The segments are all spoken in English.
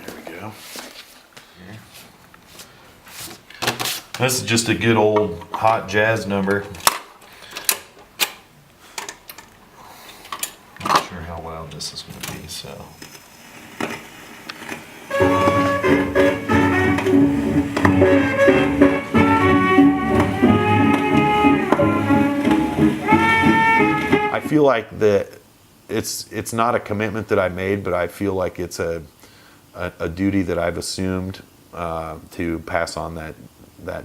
There we go. This is just a good old hot jazz number. Not sure how loud this is going to be, so. I feel like it's not a commitment that I made, but I feel like it's a duty that I've assumed to pass on that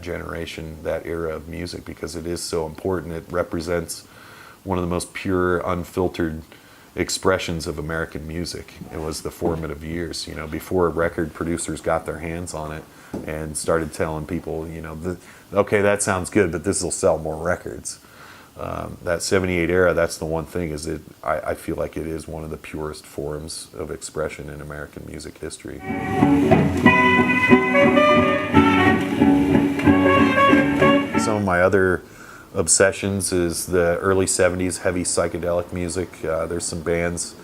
generation, that era of music, because it is so important. It represents one of the most pure, unfiltered expressions of American music. It was the formative years, before record producers got their hands on it and started telling people, okay, that sounds good, but this will sell more records. That 78 era, that's the one thing, is I feel like it is one of the purest forms of expression in American music history. Some of my other obsessions is the early 70s heavy psychedelic music. There's some bands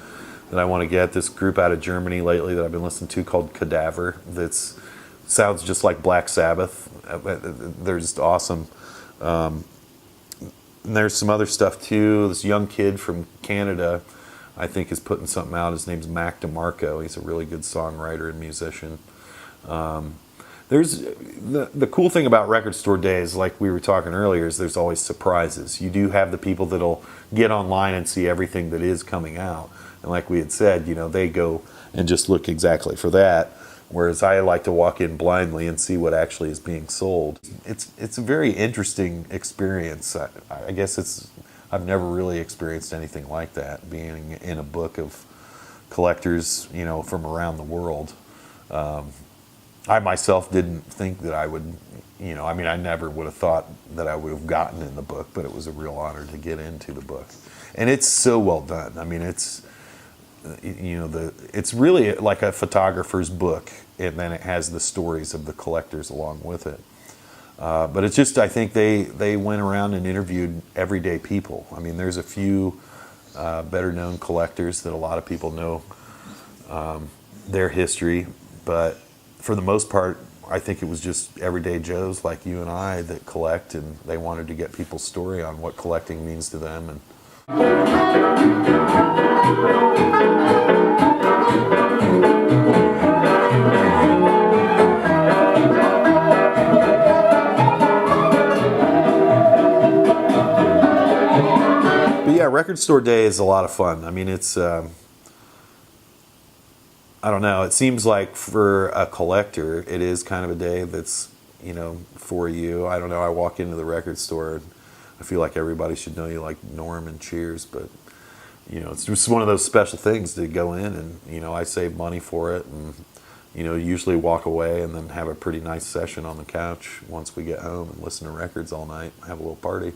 that I want to get. This group out of Germany lately that I've been listening to called Cadaver, that sounds just like Black Sabbath. They're just awesome. And there's some other stuff too. This young kid from Canada, I think, is putting something out. His name's Mac DeMarco. He's a really good songwriter and musician. There's the cool thing about Record Store Days, like we were talking earlier, is there's always surprises. You do have the people that'll get online and see everything that is coming out, and like we had said, they go and just look exactly for that. Whereas I like to walk in blindly and see what actually is being sold. It's a very interesting experience. I guess I've never really experienced anything like that, being in a book of collectors, from around the world. I myself didn't think that I would, I never would have thought that I would have gotten in the book, but it was a real honor to get into the book. And it's so well done. It's really like a photographer's book, and then it has the stories of the collectors along with it. But it's just, I think they went around and interviewed everyday people. There's a few better known collectors that a lot of people know their history, but for the most part, I think it was just everyday Joes like you and I that collect, and they wanted to get people's story on what collecting means to them. And but yeah, Record Store Day is a lot of fun. It's I don't know. It seems like for a collector, it is kind of a day that's, for you. I don't know. I walk into the record store and I feel like everybody should know you like Norm and Cheers, but, it's just one of those special things to go in and, I save money for it and, usually walk away and then have a pretty nice session on the couch once we get home and listen to records all night, have a little party.